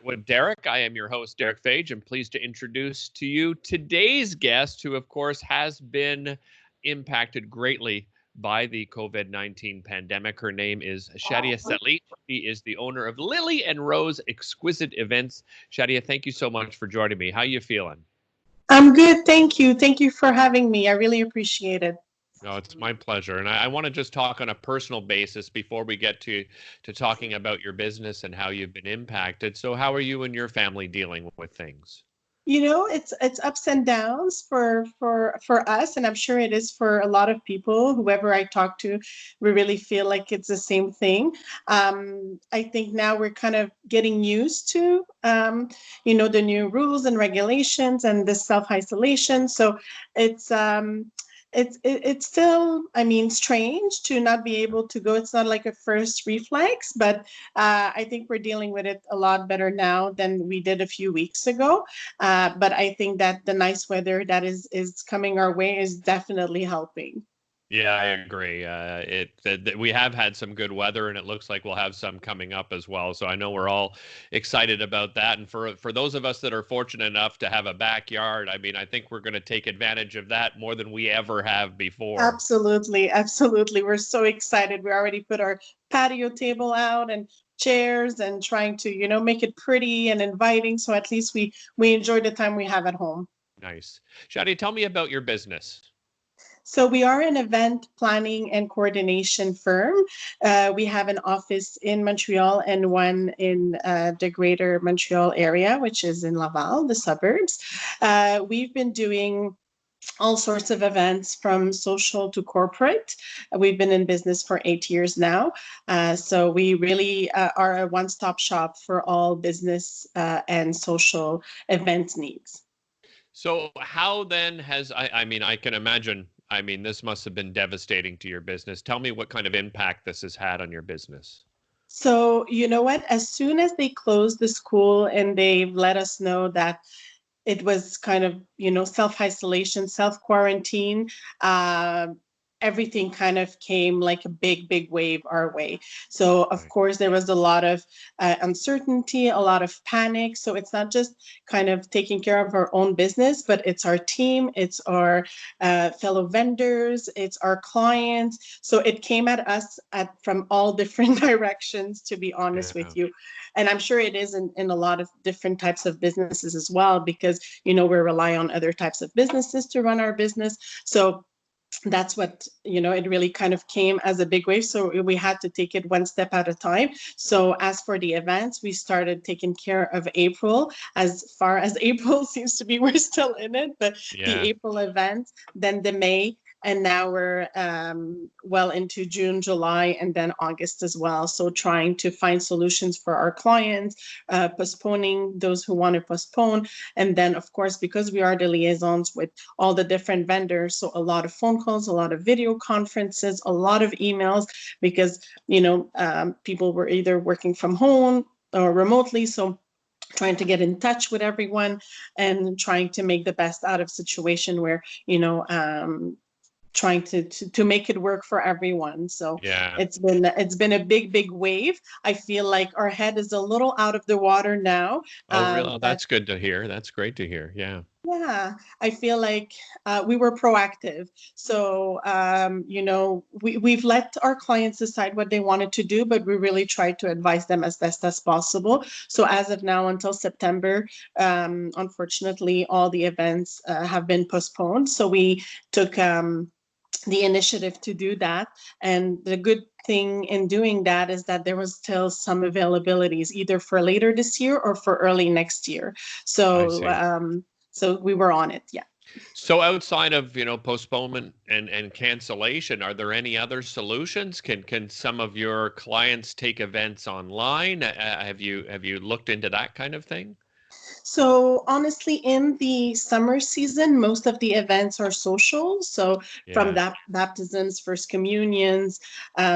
Chat with Derick. I am your host, Derick Phage. I'm pleased to introduce to you today's guest, who, of course, has been impacted greatly by the COVID-19 pandemic. Her name is Shadia Sallit. She is the owner of Lily and Rose Exquisite Events. Shadia, thank you so much for joining me. How you feeling? I'm good. Thank you. Thank you for having me. I really appreciate it. No, it's my pleasure. And I want to just talk on a personal basis before we get to talking about your business and how you've been impacted. So how are you and your family dealing with things? It's ups and downs for us, and I'm sure it is for a lot of people. Whoever I talk to, we really feel like it's the same thing. I think now we're kind of getting used to, the new rules and regulations and the self isolation. So it's it's still, I mean, strange to not be able to go. It's not like a first reflex, but I think we're dealing with it a lot better now than we did a few weeks ago. But I think that the nice weather that is coming our way is definitely helping. Yeah, I agree. We have had some good weather, and it looks like we'll have some coming up as well. So I know we're all excited about that. And for those of us that are fortunate enough to have a backyard, I mean, I think we're going to take advantage of that more than we ever have before. Absolutely, absolutely. We're so excited. We already put our patio table out and chairs and trying to, make it pretty and inviting. So at least we enjoy the time we have at home. Nice. Shadi, tell me about your business. So we are an event planning and coordination firm. We have an office in Montreal and one in the greater Montreal area, which is in Laval, the suburbs. We've been doing all sorts of events from social to corporate. We've been in business for 8 years now. So we really are a one-stop shop for all business and social events needs. So how then I mean, I can imagine, I mean, this must have been devastating to your business. Tell me what kind of impact this has had on your business. So, you know what? As soon as they closed the school and they've let us know that it was kind of, self isolation, self quarantine, everything kind of came like a big wave our way. So of Right. course there was a lot of uncertainty, a lot of panic. So it's not just kind of taking care of our own business, but it's our team, it's our fellow vendors, it's our clients. So it came at us from all different directions, to be honest with Yeah. you. And I'm sure it is in a lot of different types of businesses as well, because we rely on other types of businesses to run our business. So that's what, it really kind of came as a big wave. So we had to take it one step at a time. So as for the events, we started taking care of April. As far as April seems to be, we're still in it, but the Yeah. April events, then the May, and now we're well into June, July, and then August as well. So trying to find solutions for our clients, postponing those who want to postpone. And then, of course, because we are the liaisons with all the different vendors, so a lot of phone calls, a lot of video conferences, a lot of emails, because, people were either working from home or remotely. So trying to get in touch with everyone and trying to make the best out of situation where, trying to make it work for everyone. So Yeah. it's been a big wave. I feel like our head is a little out of the water now. Oh, really? Oh, But that's good to hear. That's great to hear. Yeah. yeah, I feel like we were proactive. So we've let our clients decide what they wanted to do, but we really tried to advise them as best as possible. So as of now, until September, unfortunately, all the events have been postponed. So we took the initiative to do that. And the good thing in doing that is that there was still some availabilities either for later this year or for early next year. I So see. so we were on it. Yeah. So outside of, postponement and cancellation, are there any other solutions? Can some of your clients take events online? Have you looked into that kind of thing? So honestly, in the summer season, most of the events are social. So from Yeah. that baptisms, first communions,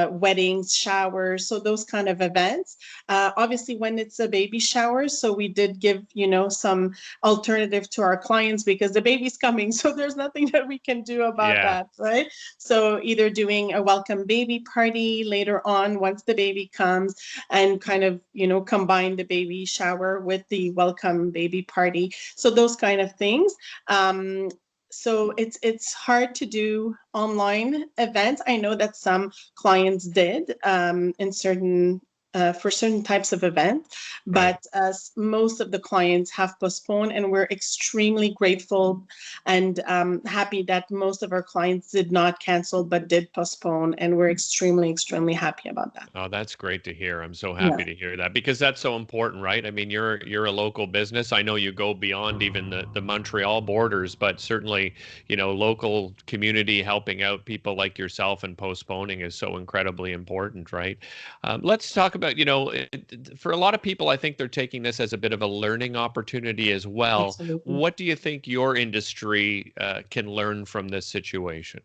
weddings, showers, so those kind of events. Obviously, when it's a baby shower, so we did give, some alternative to our clients because the baby's coming. So there's nothing that we can do about Yeah. that, right? So either doing a welcome baby party later on once the baby comes, and kind of, combine the baby shower with the welcome baby party. So those kind of things. So it's hard to do online events. I know that some clients did in certain for certain types of events, Right. but most of the clients have postponed, and we're extremely grateful and happy that most of our clients did not cancel but did postpone, and we're extremely, extremely happy about that. Oh, that's great to hear. I'm so Yeah, happy to hear that because that's so important, right? I mean, you're a local business. I know you go beyond even the Montreal borders, but certainly, local community helping out people like yourself and postponing is so incredibly important, right? Let's talk about, for a lot of people, I think they're taking this as a bit of a learning opportunity as well. absolutely. What do you think your industry can learn from this situation?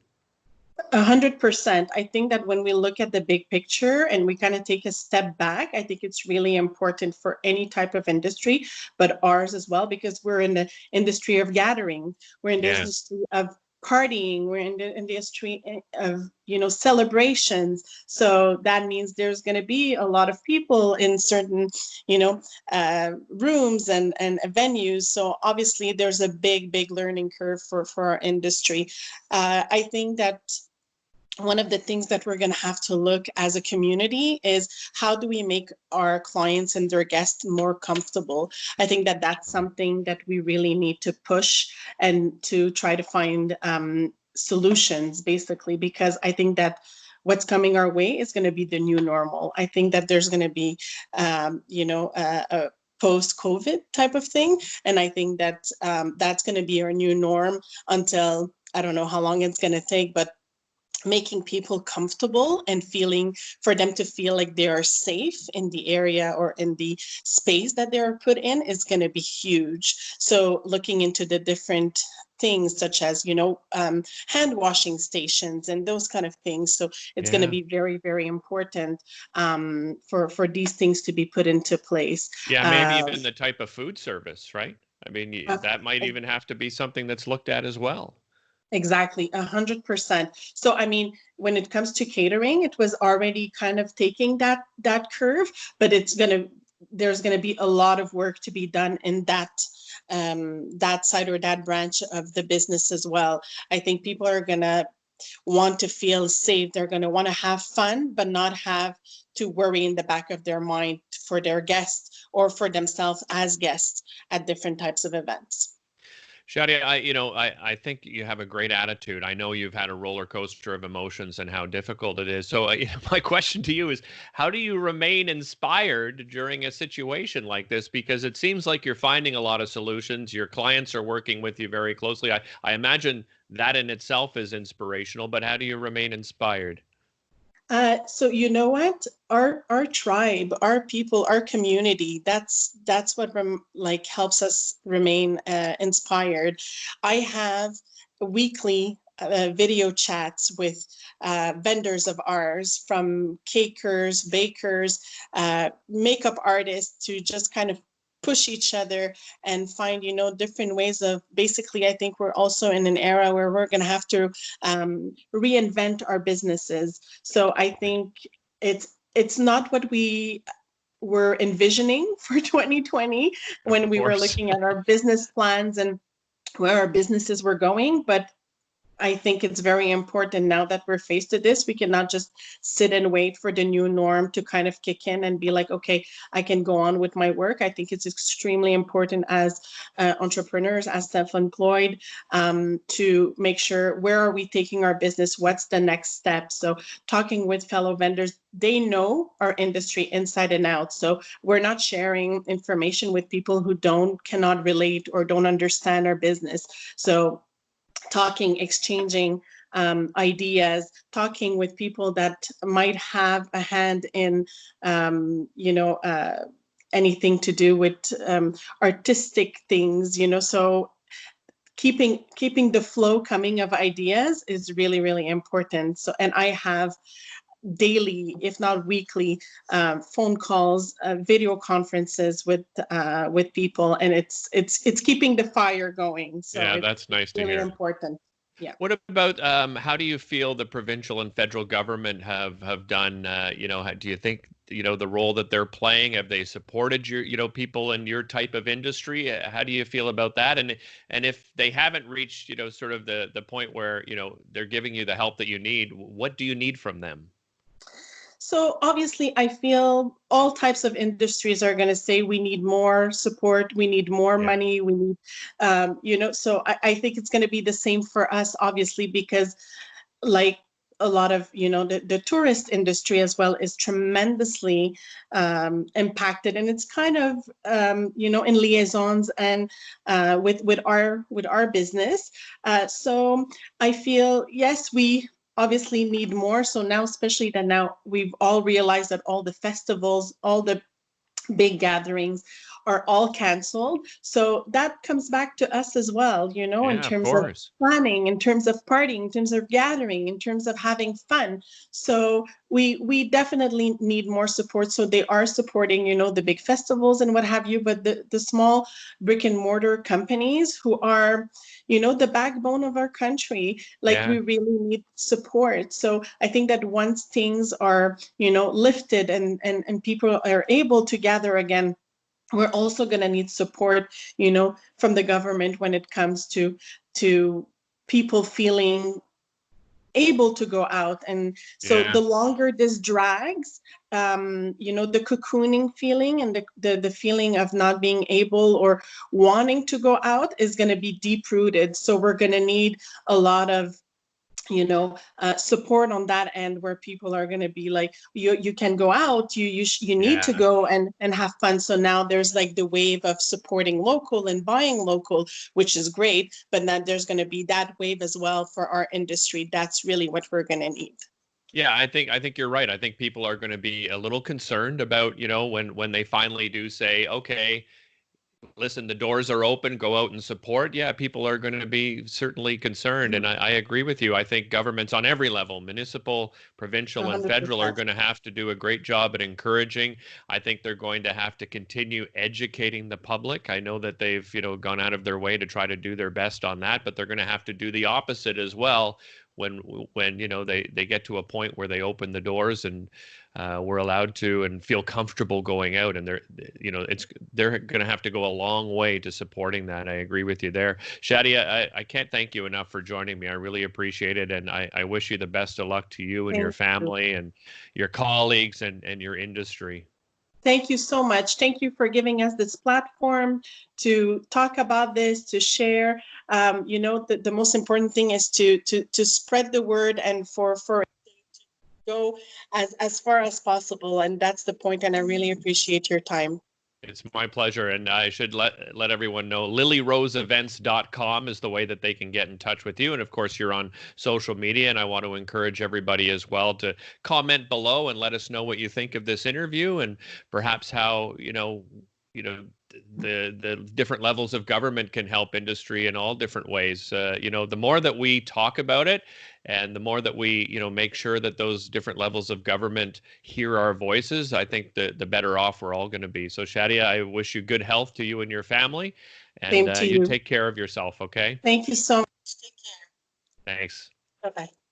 100%. I think that when we look at the big picture and we kind of take a step back, I think it's really important for any type of industry, but ours as well, because we're in the industry of gathering, we're in the Yeah. industry of partying, we're in the industry of, celebrations. So that means there's going to be a lot of people in certain, rooms and venues. So obviously there's a big, big learning curve for our industry. I think that one of the things that we're going to have to look as a community is how do we make our clients and their guests more comfortable. I think that that's something that we really need to push and to try to find solutions, basically, because I think that what's coming our way is going to be the new normal. I think that there's going to be a post-COVID type of thing, and I think that that's going to be our new norm until, I don't know how long it's going to take, but making people comfortable and feeling for them to feel like they are safe in the area or in the space that they are put in is going to be huge. So looking into the different things such as hand washing stations and those kind of things, so it's going to Yeah. be very, very important for these things to be put into place. Yeah, maybe uh, even the type of food service, right? I mean, uh, that might even have to be something that's looked at as well. Exactly, 100%. So, I mean, when it comes to catering, it was already kind of taking that curve, but there's gonna be a lot of work to be done in that side or that branch of the business as well. I think people are gonna want to feel safe. They're gonna want to have fun, but not have to worry in the back of their mind for their guests or for themselves as guests at different types of events. Shadia, I think you have a great attitude. I know you've had a roller coaster of emotions and how difficult it is. So, my question to you is, how do you remain inspired during a situation like this? Because it seems like you're finding a lot of solutions. Your clients are working with you very closely. I imagine that in itself is inspirational, but how do you remain inspired? So you know what? Our tribe, our people, our community, that's what like helps us remain inspired. I have weekly video chats with vendors of ours, from cakers, bakers, makeup artists, to just kind of push each other and find, different ways of, basically, I think we're also in an era where we're going to have to reinvent our businesses. So I think it's not what we were envisioning for 2020 Of when we were course. looking at our business plans and where our businesses were going, but I think it's very important now that we're faced with this. We cannot just sit and wait for the new norm to kind of kick in and be like, okay, I can go on with my work. I think it's extremely important as entrepreneurs, as self-employed, to make sure, where are we taking our business? What's the next step? So talking with fellow vendors, they know our industry inside and out. So we're not sharing information with people who cannot relate or don't understand our business. So talking, exchanging ideas, talking with people that might have a hand in, anything to do with artistic things, so keeping the flow coming of ideas is really, really important. So, and I have daily, if not weekly, phone calls, video conferences with people, and it's keeping the fire going. So Yeah, it's that's nice to really hear. important. Yeah. What about how do you feel the provincial and federal government have done? Do you think the role that they're playing? Have they supported your people in your type of industry? How do you feel about that? And if they haven't reached sort of the point where they're giving you the help that you need, what do you need from them? So obviously, I feel all types of industries are going to say we need more support, we need more Yeah, money, we need, So I think it's going to be the same for us, obviously, because like a lot of the tourist industry as well is tremendously impacted, and it's kind of in liaisons and with our business. So I feel, yes, we obviously need more. So now, especially that now we've all realized that all the festivals, all the big gatherings are all canceled. So that comes back to us as well, in yeah, of terms of course. planning, in terms of partying, in terms of gathering, in terms of having fun. So we definitely need more support. So they are supporting, the big festivals and what have you, but the small brick and mortar companies who are, the backbone of our country, like Yeah, we really need support. So I think that once things are, lifted and people are able to gather again, we're also going to need support, from the government when it comes to people feeling able to go out. And so yeah. the longer this drags, the cocooning feeling and the feeling of not being able or wanting to go out is going to be deep rooted. So we're going to need a lot of support on that end, where people are going to be like, you can go out, you need to Yeah. go and have fun. So now there's like the wave of supporting local and buying local, which is great, but now there's going to be that wave as well for our industry. That's really what we're going to need. Yeah, I think you're right. I think people are going to be a little concerned about, when they finally do say, okay, listen, the doors are open, go out and support. Yeah, people are going to be certainly concerned. And I agree with you. I think governments on every level, municipal, provincial, and federal, are 100%. going to have to do a great job at encouraging. I think they're going to have to continue educating the public. I know that they've, gone out of their way to try to do their best on that, but they're going to have to do the opposite as well when they get to a point where they open the doors and we're allowed to and feel comfortable going out, and they're going to have to go a long way to supporting that. I agree with you there. Shadia, I can't thank you enough for joining me. I really appreciate it, and I wish you the best of luck to you and your Thank you. family and your colleagues and your industry. Thank you so much. Thank you for giving us this platform to talk about this, to share. The most important thing is to spread the word, and for go as far as possible. And that's the point. And I really appreciate your time. It's my pleasure, and I should let everyone know LilyRoseEvents.com is the way that they can get in touch with you. And of course, you're on social media, and I want to encourage everybody as well to comment below and let us know what you think of this interview, and perhaps how the different levels of government can help industry in all different ways. The more that we talk about it, and the more that we make sure that those different levels of government hear our voices, I think the better off we're all going to be. So Shadia, I wish you good health to you and your family, and Same to you you. take care of yourself. Okay, Thank you so much. Take care. thanks. Bye bye.